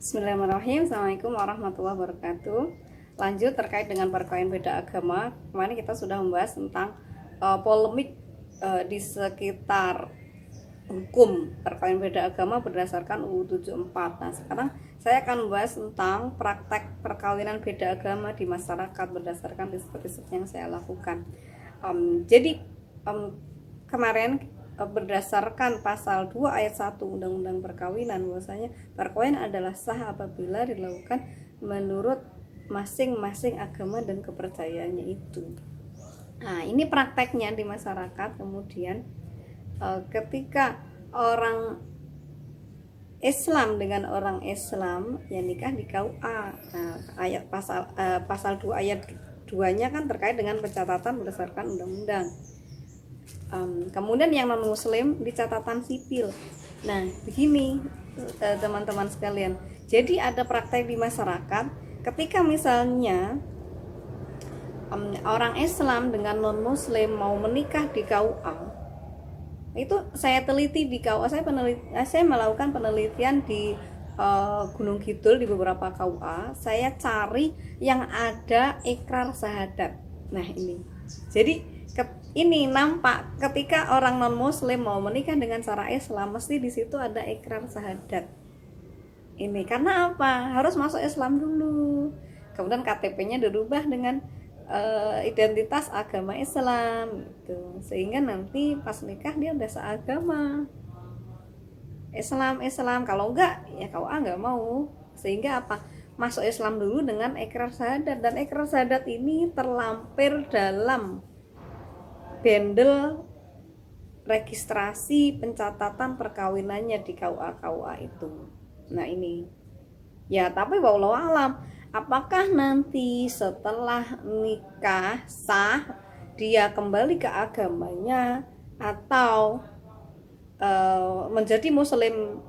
Bismillahirrahmanirrahim. Assalamualaikum warahmatullahi wabarakatuh. Lanjut terkait dengan perkawinan beda agama. Kemarin kita sudah membahas tentang polemik di sekitar hukum perkawinan beda agama berdasarkan UU 74. Nah, sekarang saya akan membahas tentang praktek perkawinan beda agama di masyarakat berdasarkan riset-riset yang saya lakukan. Kemarin berdasarkan pasal 2 ayat 1 Undang-Undang Perkawinan, bahwasanya perkawinan adalah sah apabila dilakukan menurut masing-masing agama dan kepercayaannya itu. Nah, ini prakteknya di masyarakat. Kemudian ketika orang Islam dengan orang Islam yang nikah di KUA, ayat pasal 2 ayat 2-nya kan terkait dengan pencatatan berdasarkan undang-undang. Kemudian yang non muslim di catatan sipil. Nah, begini teman-teman sekalian. Jadi ada praktek di masyarakat ketika misalnya orang Islam dengan non muslim mau menikah di KUA. Itu saya teliti di KUA, saya melakukan penelitian di Gunung Kidul di beberapa KUA. Saya cari yang ada ikrar syahadat. Nah, ini. Jadi ini nampak ketika orang non muslim mau menikah dengan cara Islam, mesti di situ ada ikrar syahadat. Ini karena apa? Harus masuk Islam dulu. Kemudian KTP-nya dirubah dengan identitas agama Islam gitu. Sehingga nanti pas nikah dia udah seagama. Islam. Kalau enggak ya KUA enggak mau. Sehingga apa? Masuk Islam dulu dengan ikrar syahadat, dan ikrar syahadat ini terlampir dalam bendel registrasi pencatatan perkawinannya di KUA itu. Nah, ini ya, tapi wallahu alam, apakah nanti setelah nikah sah dia kembali ke agamanya atau menjadi muslim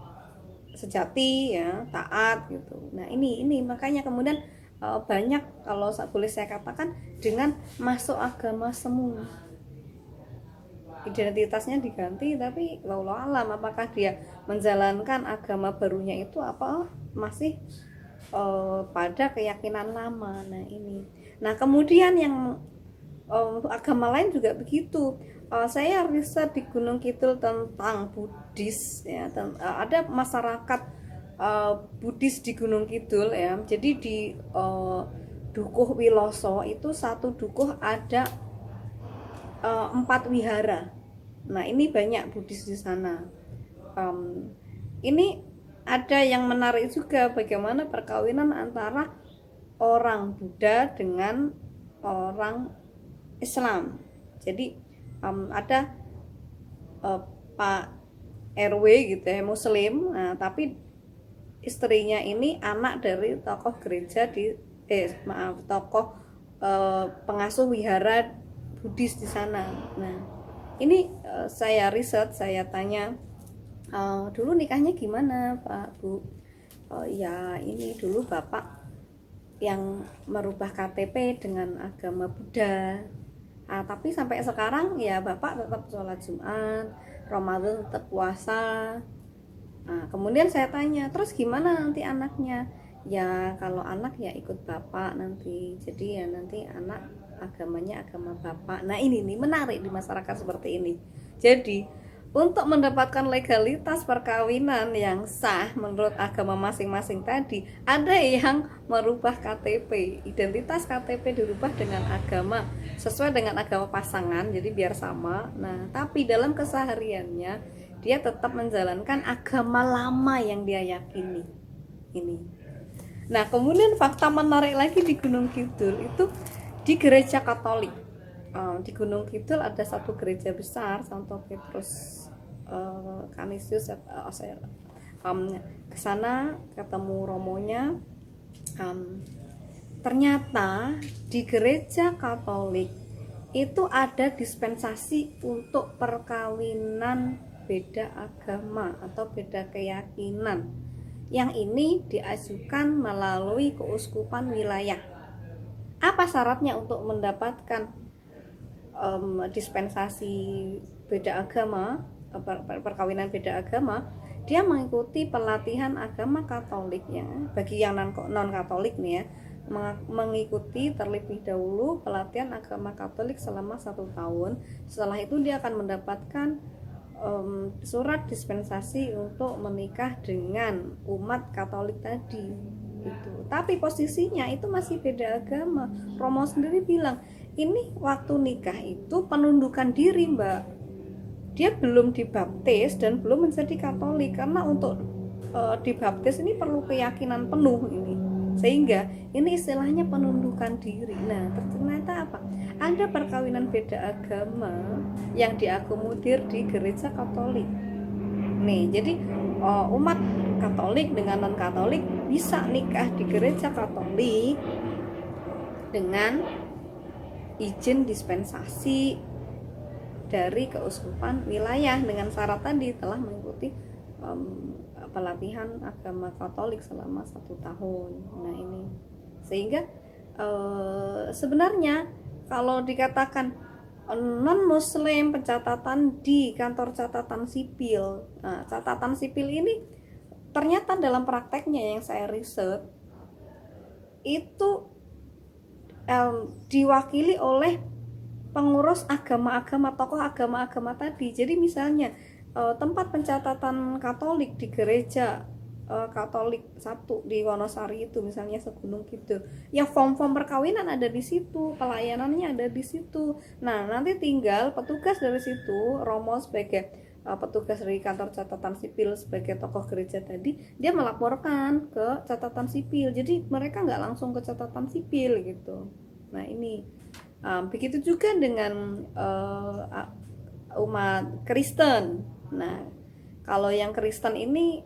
sejati ya, taat gitu. Nah, ini makanya kemudian banyak, kalau boleh saya katakan, dengan masuk agama semu, identitasnya diganti, tapi wallahu alam apakah dia menjalankan agama barunya itu apa masih pada keyakinan lama. Nah, ini. Nah, kemudian yang agama lain juga begitu. Saya riset di Gunung Kidul tentang Buddhis ya, ada masyarakat Buddhis di Gunung Kidul ya. Jadi di Dukuh Wiloso itu satu dukuh ada 4 wihara. Nah, ini banyak Buddhis di sana. Ini ada yang menarik juga, bagaimana perkawinan antara orang Buddha dengan orang Islam. Jadi ada Pak RW gitu ya, Muslim, tapi istrinya ini anak dari tokoh gereja tokoh pengasuh wihara Buddhis di sana. Nah, ini saya riset, saya tanya, dulu nikahnya gimana Pak Bu? Ya ini dulu Bapak yang merubah KTP dengan agama Buddha. Tapi sampai sekarang ya Bapak tetap sholat Jumat, Ramadan tetap puasa. Kemudian saya tanya, terus gimana nanti anaknya? Ya kalau anak ya ikut Bapak nanti. Jadi ya nanti anak agamanya agama Bapak. Nah, ini nih menarik di masyarakat seperti ini. Jadi untuk mendapatkan legalitas perkawinan yang sah menurut agama masing-masing tadi, ada yang merubah KTP, identitas KTP dirubah dengan agama sesuai dengan agama pasangan, jadi biar sama. Nah, tapi dalam kesehariannya dia tetap menjalankan agama lama yang dia yakini. Ini. Nah, kemudian fakta menarik lagi di Gunung Kidul itu di gereja Katolik. Di Gunung Kidul ada satu gereja besar, Santo Petrus Canisius. Saya ke sana ketemu romonya. Ternyata di gereja Katolik itu ada dispensasi untuk perkawinan beda agama atau beda keyakinan. Yang ini diajukan melalui keuskupan wilayah. Apa syaratnya untuk mendapatkan dispensasi beda agama, perkawinan beda agama? dia mengikuti pelatihan agama Katolik ya. Bagi yang non Katolik nih ya, mengikuti terlebih dahulu pelatihan agama Katolik selama 1 tahun. Setelah itu dia akan mendapatkan surat dispensasi untuk menikah dengan umat Katolik tadi itu. Tapi posisinya itu masih beda agama. Romo sendiri bilang ini waktu nikah itu penundukan diri, Mbak. Dia belum dibaptis dan belum menjadi Katolik, karena untuk dibaptis ini perlu keyakinan penuh ini, sehingga ini istilahnya penundukan diri. Nah ternyata apa, ada perkawinan beda agama yang diakomodir di gereja Katolik nih. Jadi umat Katolik dengan non Katolik bisa nikah di gereja Katolik dengan izin dispensasi dari keuskupan wilayah dengan syarat tadi telah mengikuti pelatihan agama Katolik selama 1 tahun. Nah ini sehingga sebenarnya kalau dikatakan non muslim pencatatan di kantor catatan sipil, nah, catatan sipil ini ternyata dalam prakteknya yang saya riset itu diwakili oleh pengurus agama-agama, tokoh agama-agama tadi. Jadi misalnya tempat pencatatan Katolik di gereja Katolik 1 di Wonosari itu misalnya Segunung Kidul, ya form-form perkawinan ada di situ, pelayanannya ada di situ. Nah nanti tinggal petugas dari situ, Romo sebagai petugas dari kantor catatan sipil sebagai tokoh gereja tadi, dia melaporkan ke catatan sipil. Jadi mereka nggak langsung ke catatan sipil gitu. Nah ini begitu juga dengan umat Kristen. Nah kalau yang Kristen ini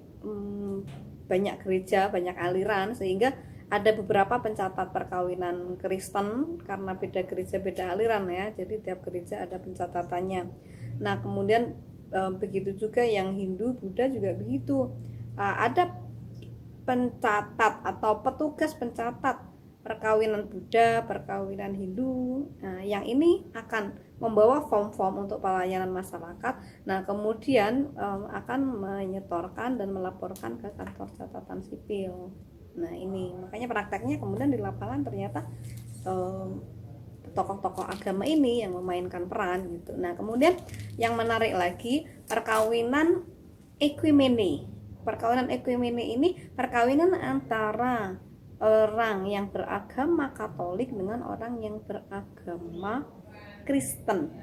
banyak gereja, banyak aliran, sehingga ada beberapa pencatat perkawinan Kristen karena beda gereja beda aliran ya, jadi tiap gereja ada pencatatannya. Nah kemudian begitu juga yang Hindu, Buddha juga begitu, ada pencatat atau petugas pencatat perkawinan Buddha, perkawinan Hindu. Nah, yang ini akan membawa form-form untuk pelayanan masyarakat. Nah, kemudian akan menyetorkan dan melaporkan ke kantor catatan sipil. Nah, ini makanya prakteknya kemudian di lapangan ternyata tokoh-tokoh agama ini yang memainkan peran gitu. Nah, kemudian yang menarik lagi perkawinan equimene. Perkawinan equimene ini perkawinan antara orang yang beragama Katolik dengan orang yang beragama Kristen.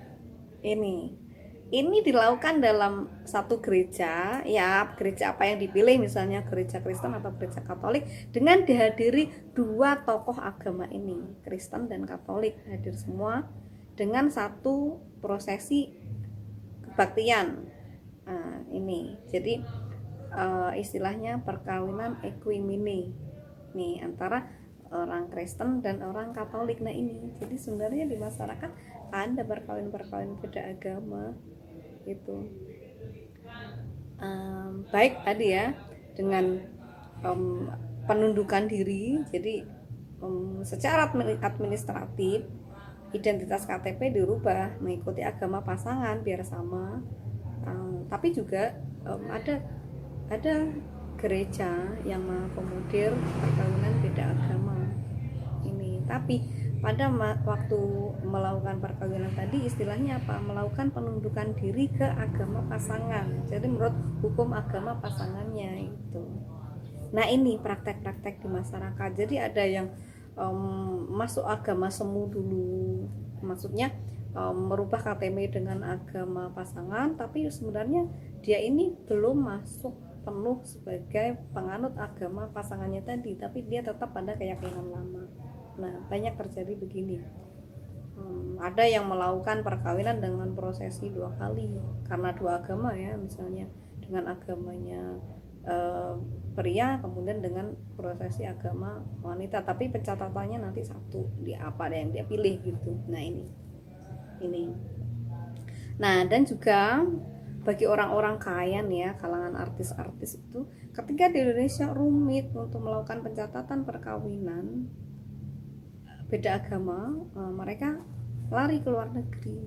Ini dilakukan dalam satu gereja, ya gereja apa yang dipilih, misalnya gereja Kristen atau gereja Katolik, dengan dihadiri 2 tokoh agama ini, Kristen dan Katolik, hadir semua dengan satu prosesi kebaktian. Nah, ini jadi istilahnya perkawinan equimene nih antara orang Kristen dan orang Katolik. Nah ini jadi sebenarnya di masyarakat ada perkawinan beda agama itu, baik tadi ya dengan penundukan diri. Jadi secara administratif identitas KTP dirubah mengikuti agama pasangan biar sama, tapi juga ada gereja yang mengakomodir perkawinan beda agama ini. Tapi pada waktu melakukan perkawinan tadi istilahnya apa? Melakukan penundukan diri ke agama pasangan. Jadi menurut hukum agama pasangannya itu. Nah ini praktek-praktek di masyarakat. Jadi ada yang masuk agama semu dulu, maksudnya merubah KTP dengan agama pasangan, tapi sebenarnya dia ini belum masuk penuh sebagai penganut agama pasangannya tadi, tapi dia tetap pada keyakinan lama. Nah banyak terjadi begini. Ada yang melakukan perkawinan dengan prosesi 2 kali karena 2 agama ya, misalnya dengan agamanya pria kemudian dengan prosesi agama wanita, tapi pencatatannya nanti satu, dia apa yang dia pilih gitu. Nah ini. Nah dan juga bagi orang-orang kaya nih ya, kalangan artis-artis itu, ketika di Indonesia rumit untuk melakukan pencatatan perkawinan beda agama, mereka lari ke luar negeri.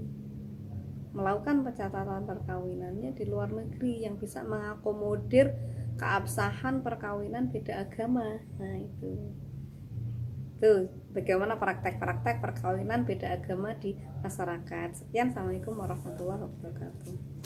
melakukan pencatatan perkawinannya di luar negeri yang bisa mengakomodir keabsahan perkawinan beda agama. Nah itu tuh bagaimana praktek-praktek perkawinan beda agama di masyarakat. Sekian, assalamualaikum warahmatullahi wabarakatuh.